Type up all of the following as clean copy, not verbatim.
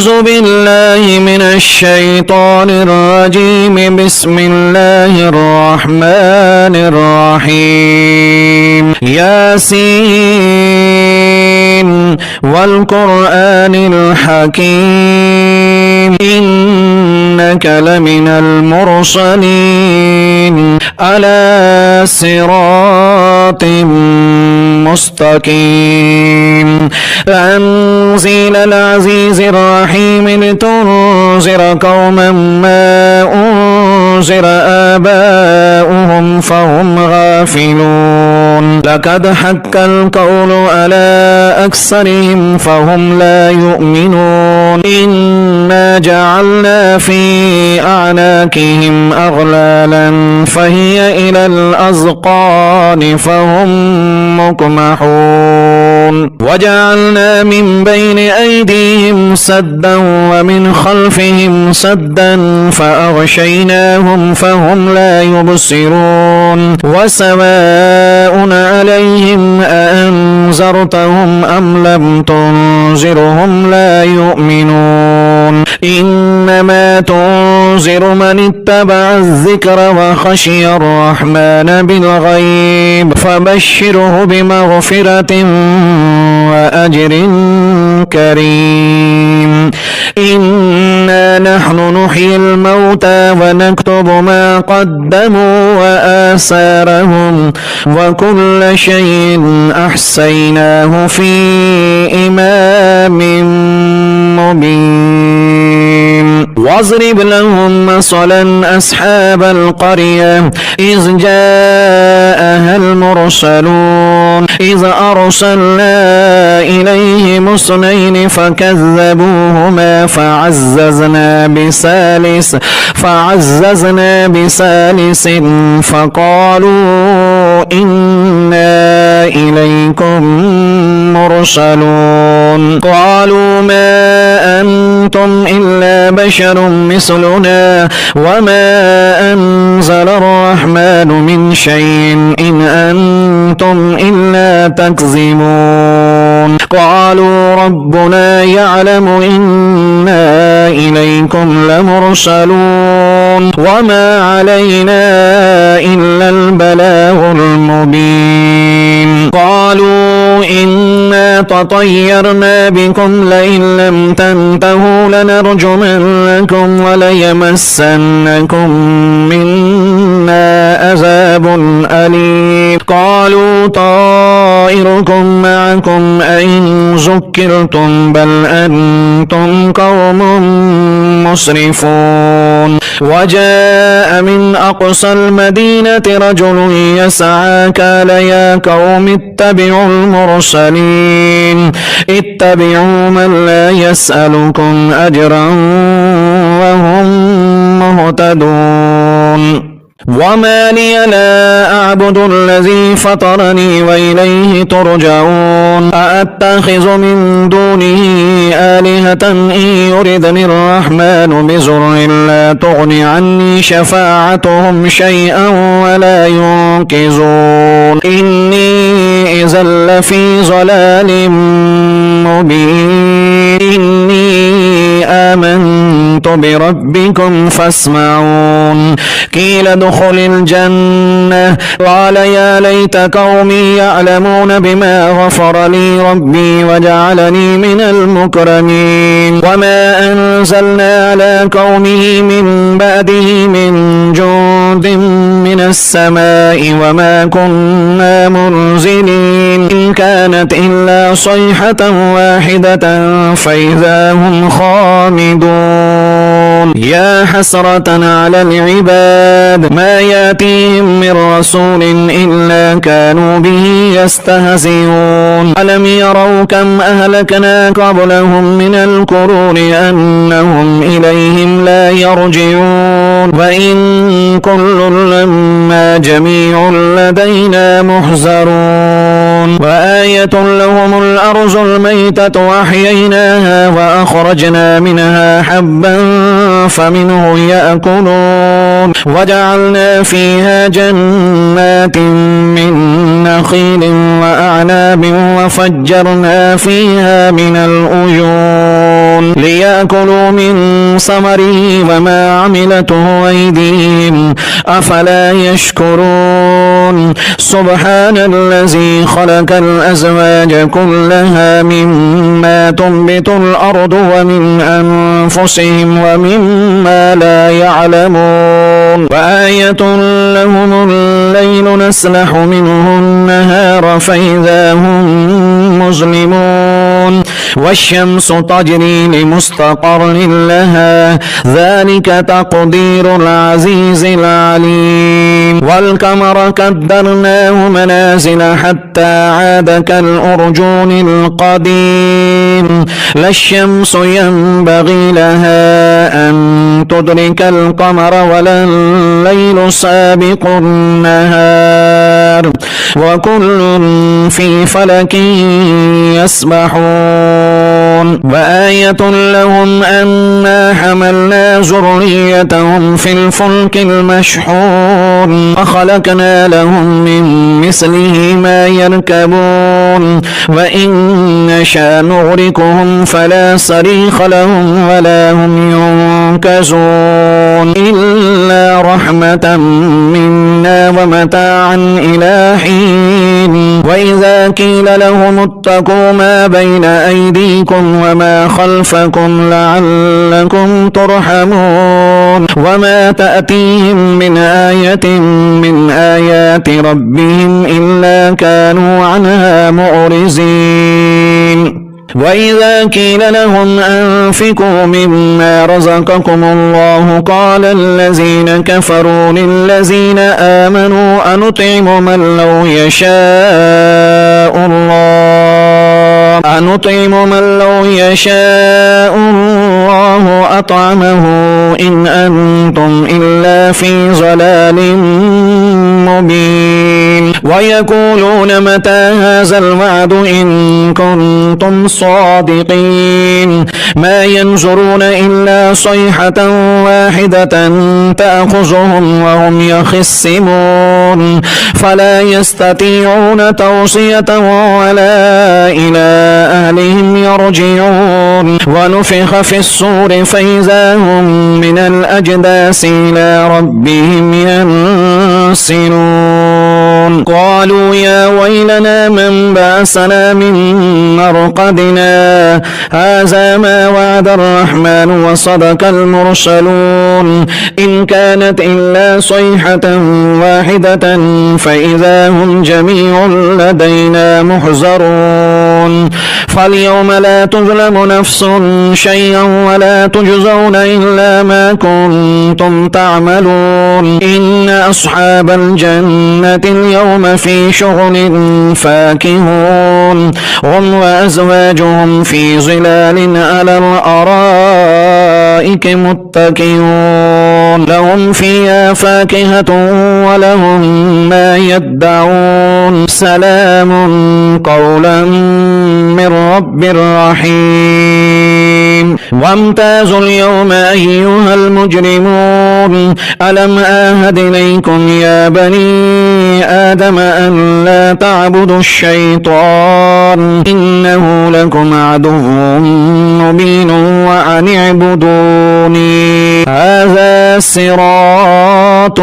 أعوذ بالله من الشيطان الرجيم. بسم الله الرحمن الرحيم. ياسين والقرآن الحكيم إنك لمن المرسلين على صراط مستقيم. تنزيل العزيز الرحيم لتنذر قوما ما أنذر آباؤهم فهم غافلون. لقد حق القول على أكثرهم فهم لا يؤمنون. إنا جعلنا في أعناقهم أغلالا فهي إلى الأذقان فهم مقمحون. وجعلنا من بين أيديهم سدا ومن خلفهم سدا فأغشيناهم فهم لا يبصرون. وسواء عليهم أأنذرتهم أم لم تنذرهم لا يؤمنون. إنما تنذر من اتبع الذكر وخشي الرحمن بالغيب فبشره بمغفرة وأجر كريم. إنا نحن نحيي الموتى ونكتب ما قدموا وآثارهم وكل شيء أحصيناه في إمام مبين. واضرب لهم مثلا أصحاب القرية إذ جاءها المرسلون إذ أرسلنا إليهم اثنين فكذبوهما فعززنا بثالث فقالوا إنا إليكم مرسلون. قالوا ما أنتم إلا بشر مثلنا وما أنزل الرحمن من شيء إن أنتم إلا تكذبون. قالوا ربنا يعلم إنا إليكم لمرسلون وما علينا إلا البلاغ المبين. قالوا إنا تطيرنا بكم لئن لم تنتهوا لنرجمنكم وليمسنكم منا عذاب أليم. قالوا طائركم معكم أئن ذكرتم بل أنتم قوم مسرفون. وجاء من أقصى المدينة رجل يسعى قال يا قوم اتبعوا المرسلين اتبعوا من لا يسألكم أجرا وهم مهتدون. وما لي لا أعبد الذي فطرني وإليه ترجعون. أأتخذ من دونه آلهة إن يردني الرحمن بضر لا تغن عني شفاعتهم شيئا ولا ينقذون. إني إذا لفي ضلال مبين. إني آمنت بربكم فاسمعون. قيل ادخل الجنة قال يا ليت قومي يعلمون بما غفر لي ربي وجعلني من المكرمين. وما أنزلنا على قومه من بعده من جند من السماء وما كنا منزلين إن كانت إلا صيحة واحدة فإذا هم خامدون. يا حسرة على العباد ما يأتيهم من رسول إلا كانوا به يستهزئون. ألم يروا كم أهلكنا قبلهم من القرون أنهم إليهم لا يرجعون. وإن كل لما جميع لدينا محذرون. وآية لهم الأرض الميتة وأحييناها وأخرجنا منها حبا فمنه يأكلون. وجعلنا فيها جنات من نخيل وأعناب وفجرنا فيها من العيون فكلوا من ثمره وما عملته أيديهم أفلا يشكرون سبحان الذي خلق الأزواج كلها مما تنبت الأرض ومن أنفسهم ومما لا يعلمون وآية لهم الليل نسلح منه النهار فإذا هم مظلمون والشمس تجري لمستقر لها ذلك تقدير العزيز العليم والقمر قدرناه منازل حتى عاد كالأرجون القديم لا الشمس ينبغي لها أن تدرك القمر ولا الليل سابق النهار وكل في فلك يسبحون وآية لهم أنا حملنا ذريتهم في الفلك المشحون وخلقنا لهم من مثله ما يركبون وإن نشاء نغرقهم فلا صريخ لهم ولا هم ينقذون إلا رحمة منا ومتاعا إلى حين وإذا قيل لهم اتقوا ما بين أيديكم وما خلفكم لعلكم ترحمون وما تأتيهم من آية من آيات ربهم إلا كانوا عنها معرضين وإذا قيل لهم أنفقوا مما رزقكم الله قال الذين كفروا للذين آمنوا أنطعم من لو يشاء الله أطعمه إن أنتم إلا في ضلال مبين ويقولون متى هذا الوعد إن كنتم صادقين ما ينظرون إلا صيحة واحدة تأخذهم وهم يخصمون فلا يستطيعون توصية ولا إلى أهلهم يرجعون ونفخ في الصور فإذا هم من الأجداث إلى ربهم ينسلون قالوا يا ويلنا من بعثنا من مرقدنا هذا ما وعد الرحمن وصدق المرسلون إن كانت إلا صيحة واحدة فإذا هم جميع لدينا محضرون فاليوم لا تظلم نفس شيئا ولا تجزون إلا ما كنتم تعملون إن أصحاب الجنة اليوم في شغل فاكهون هم وأزواجهم في ظلال على الأرائك متكئون لهم فيها فاكهة ولهم ما يدعون سلام قولا من رب رحيم وامتازوا اليوم أيها المجرمون ألم آهد إليكم يا بني آدم أن لا تعبدوا الشيطان إنه لكم عدو مبين وأن اعبدوني هذا صراط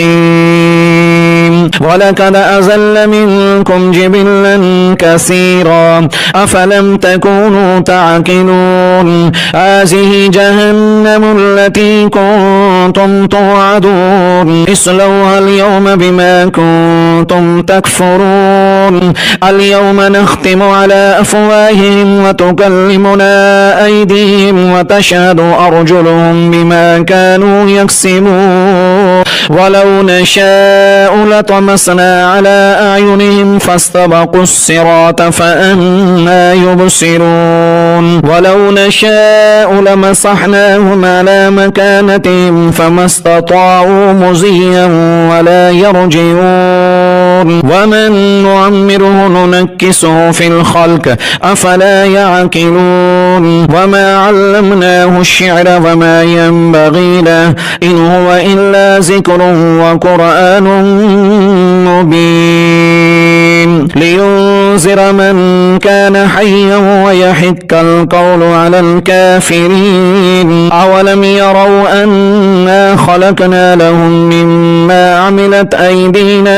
مستقيم ولقد أزل منكم جبلا كثيرا أفلم تكونوا تعقلون هذه جهنم التي كنتم توعدون اصلوها اليوم بما كنتم تكفرون اليوم نختم على أفواههم وتكلمنا أيديهم وتشهد أرجلهم بما كانوا يكسبون ولو نشاء لطمسنا على أعينهم فاستبقوا الصراط فأنى يبصرون ولو نشاء لمسحناهم على مكانتهم فما استطاعوا مزيا ولا يرجعون ومن نعمره ننكسه في الخلق أفلا يعقلون وما علمناه الشعر وما ينبغي له إن هو إلا ذكر وقرآن مبين لينذر من كان حيا ويحق القول على الكافرين. أولم يروا أنا خلقنا لهم مما عملت أيدينا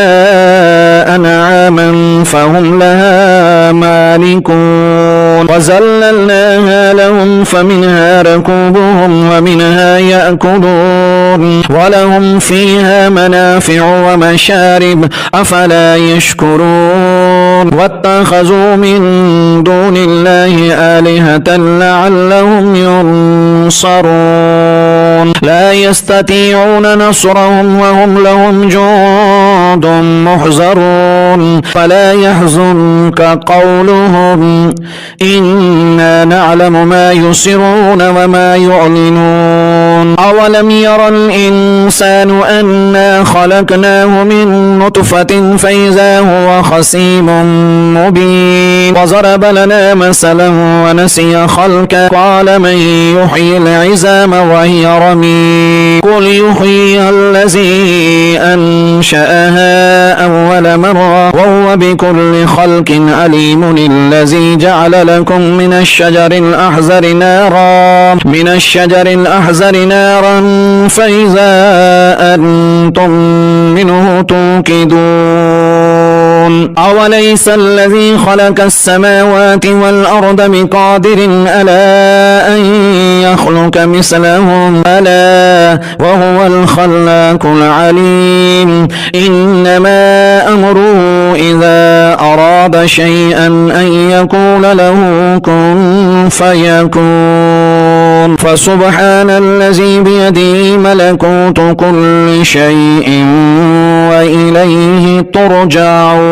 أنعاما فهم لها مالكون وزللناها لهم فمنها ركوبهم ومنها يأكلون ولهم فيها منافع ومشارب أفلا يشكرون. واتخذوا من دون الله آلهة لعلهم ينصرون لا يستطيعون نصرهم وهم لهم جند محضرون فلا يحزنك قولهم إنا نعلم ما يسرون وما يعلنون. أولم ير الإنسان أنا خلقناه من نطفة فإذا هو خصيم مبين وضرب لنا مثلا ونسي خلقه قال من يحيي العظام وهي رميم قل يحييها الذي أنشأها أول مرة وهو بكل خلق عليم الذي جعل لكم من الشجر الأحزر نارا فإذا أنتم منه توقدون. أوليس الذي خلق السماوات والأرض بقادر ألا أن يخلق مثلهم ألا وهو الخلاق العليم. إنما أمره إذا أراد شيئا أن يقول له كن فيكون. فسبحان الذي بيده ملكوت كل شيء وإليه ترجعون.